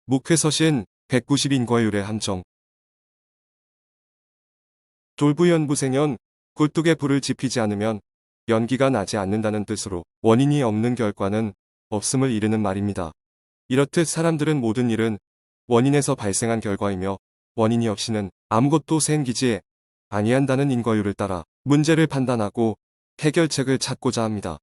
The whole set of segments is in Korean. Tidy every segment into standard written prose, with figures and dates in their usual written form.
목회서신 190인과율의 함정. 돌부연부생연, 굴뚝에 불을 지피지 않으면 연기가 나지 않는다는 뜻으로 원인이 없는 결과는 없음을 이르는 말입니다. 이렇듯 사람들은 모든 일은 원인에서 발생한 결과이며 원인이 없이는 아무것도 생기지 아니한다는 인과율을 따라 문제를 판단하고 해결책을 찾고자 합니다.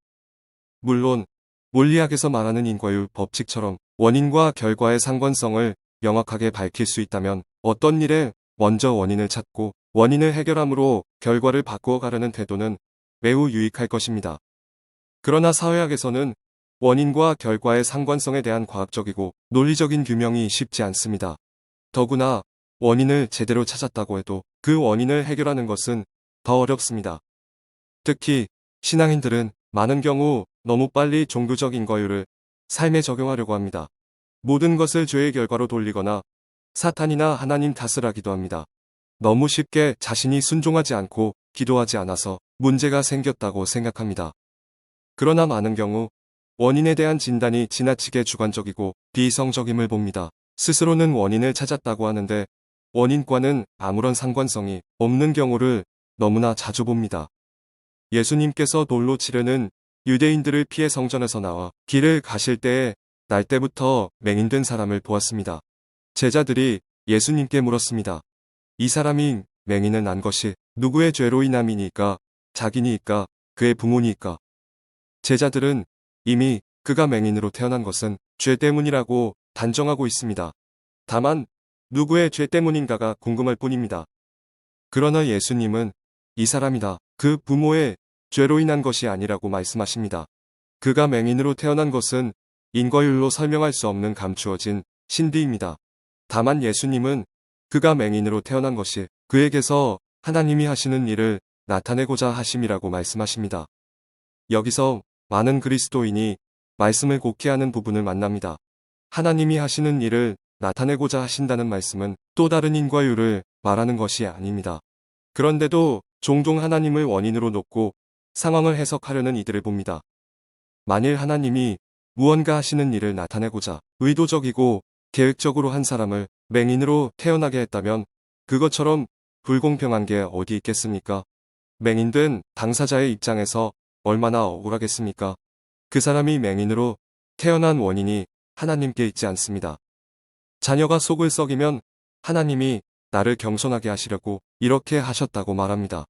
물론 물리학에서 말하는 인과율 법칙처럼 원인과 결과의 상관성을 명확하게 밝힐 수 있다면 어떤 일에 먼저 원인을 찾고 원인을 해결함으로 결과를 바꾸어 가려는 태도는 매우 유익할 것입니다. 그러나 사회학에서는 원인과 결과의 상관성에 대한 과학적이고 논리적인 규명이 쉽지 않습니다. 더구나 원인을 제대로 찾았다고 해도 그 원인을 해결하는 것은 더 어렵습니다. 특히 신앙인들은 많은 경우 너무 빨리 종교적 인과율을 삶에 적용하려고 합니다. 모든 것을 죄의 결과로 돌리거나 사탄이나 하나님 탓을 하기도 합니다. 너무 쉽게 자신이 순종하지 않고 기도하지 않아서 문제가 생겼다고 생각합니다. 그러나 많은 경우 원인에 대한 진단이 지나치게 주관적이고 비이성적임을 봅니다. 스스로는 원인을 찾았다고 하는데 원인과는 아무런 상관성이 없는 경우를 너무나 자주 봅니다. 예수님께서 돌로 치려는 유대인들을 피해 성전에서 나와 길을 가실 때에 날 때부터 맹인된 사람을 보았습니다. 제자들이 예수님께 물었습니다. 이 사람이 맹인을 난 것이 누구의 죄로 인함이니까? 자기니까? 그의 부모니까? 제자들은 이미 그가 맹인으로 태어난 것은 죄 때문이라고 단정하고 있습니다. 다만 누구의 죄 때문인가가 궁금할 뿐입니다. 그러나 예수님은 이 사람이다. 그 부모의 죄로 인한 것이 아니라고 말씀하십니다. 그가 맹인으로 태어난 것은 인과율로 설명할 수 없는 감추어진 신비입니다. 다만 예수님은 그가 맹인으로 태어난 것이 그에게서 하나님이 하시는 일을 나타내고자 하심이라고 말씀하십니다. 여기서 많은 그리스도인이 말씀을 곡해하는 부분을 만납니다. 하나님이 하시는 일을 나타내고자 하신다는 말씀은 또 다른 인과율을 말하는 것이 아닙니다. 그런데도 종종 하나님을 원인으로 놓고 상황을 해석하려는 이들을 봅니다. 만일 하나님이 무언가 하시는 일을 나타내고자 의도적이고 계획적으로 한 사람을 맹인으로 태어나게 했다면 그것처럼 불공평한 게 어디 있겠습니까? 맹인된 당사자의 입장에서 얼마나 억울하겠습니까? 그 사람이 맹인으로 태어난 원인이 하나님께 있지 않습니다. 자녀가 속을 썩이면 하나님이 나를 겸손하게 하시려고 이렇게 하셨다고 말합니다.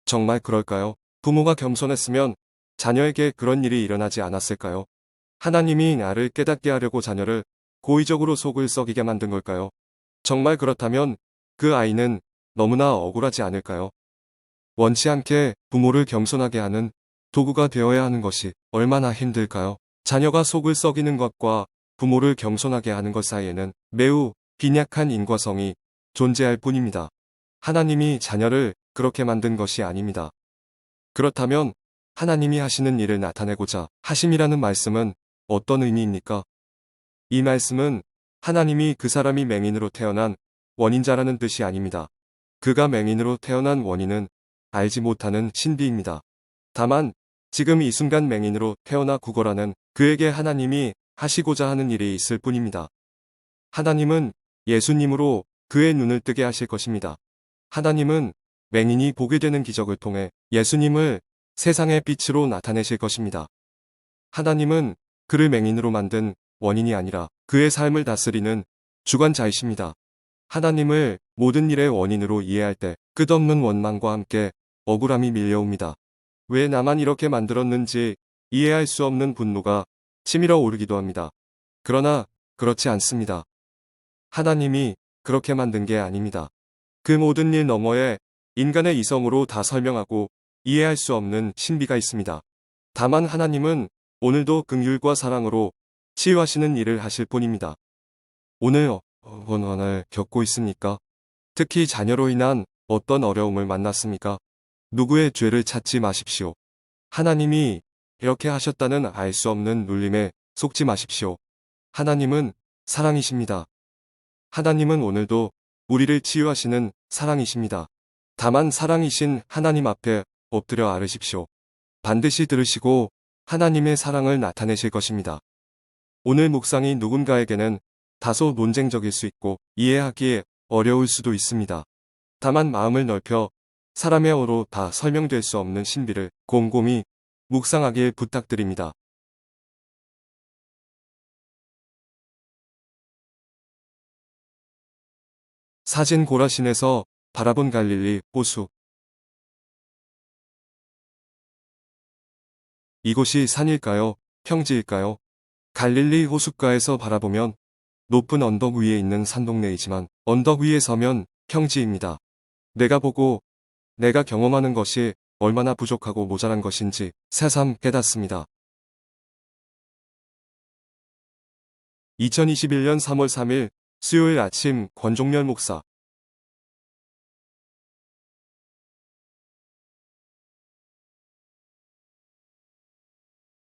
정말 그럴까요? 부모가 겸손했으면 자녀에게 그런 일이 일어나지 않았을까요? 하나님이 나를 깨닫게 하려고 자녀를 고의적으로 속을 썩이게 만든 걸까요? 정말 그렇다면 그 아이는 너무나 억울하지 않을까요? 원치 않게 부모를 겸손하게 하는 도구가 되어야 하는 것이 얼마나 힘들까요? 자녀가 속을 썩이는 것과 부모를 겸손하게 하는 것 사이에는 매우 빈약한 인과성이 존재할 뿐입니다. 하나님이 자녀를 그렇게 만든 것이 아닙니다. 그렇다면 하나님이 하시는 일을 나타내고자 하심이라는 말씀은 어떤 의미입니까? 이 말씀은 하나님이 그 사람이 맹인으로 태어난 원인자라는 뜻이 아닙니다. 그가 맹인으로 태어난 원인은 알지 못하는 신비입니다. 다만 지금 이 순간 맹인으로 태어나 구걸하는 그에게 하나님이 하시고자 하는 일이 있을 뿐입니다. 하나님은 예수님으로 그의 눈을 뜨게 하실 것입니다. 하나님은 맹인이 보게 되는 기적을 통해 예수님을 세상의 빛으로 나타내실 것입니다. 하나님은 그를 맹인으로 만든 원인이 아니라 그의 삶을 다스리는 주관자이십니다. 하나님을 모든 일의 원인으로 이해할 때 끝없는 원망과 함께 억울함이 밀려옵니다. 왜 나만 이렇게 만들었는지 이해할 수 없는 분노가 치밀어 오르기도 합니다. 그러나 그렇지 않습니다. 하나님이 그렇게 만든 게 아닙니다. 그 모든 일 너머에 인간의 이성으로 다 설명하고 이해할 수 없는 신비가 있습니다. 다만 하나님은 오늘도 긍휼과 사랑으로 치유하시는 일을 하실 뿐입니다. 오늘 원한을 겪고 있습니까? 특히 자녀로 인한 어떤 어려움을 만났습니까? 누구의 죄를 찾지 마십시오. 하나님이 이렇게 하셨다는 알 수 없는 눌림에 속지 마십시오. 하나님은 사랑이십니다. 하나님은 오늘도 우리를 치유하시는 사랑이십니다. 다만 사랑이신 하나님 앞에 엎드려 앓으십시오. 반드시 들으시고 하나님의 사랑을 나타내실 것입니다. 오늘 묵상이 누군가에게는 다소 논쟁적일 수 있고 이해하기에 어려울 수도 있습니다. 다만 마음을 넓혀 사람의 어로 다 설명될 수 없는 신비를 곰곰이 묵상하길 부탁드립니다. 사진 고라신에서 바라본 갈릴리 호수. 이곳이 산일까요? 평지일까요? 갈릴리 호숫가에서 바라보면 높은 언덕 위에 있는 산동네이지만 언덕 위에 서면 평지입니다. 내가 보고 내가 경험하는 것이 얼마나 부족하고 모자란 것인지 새삼 깨닫습니다. 2021년 3월 3일 수요일 아침 권종렬 목사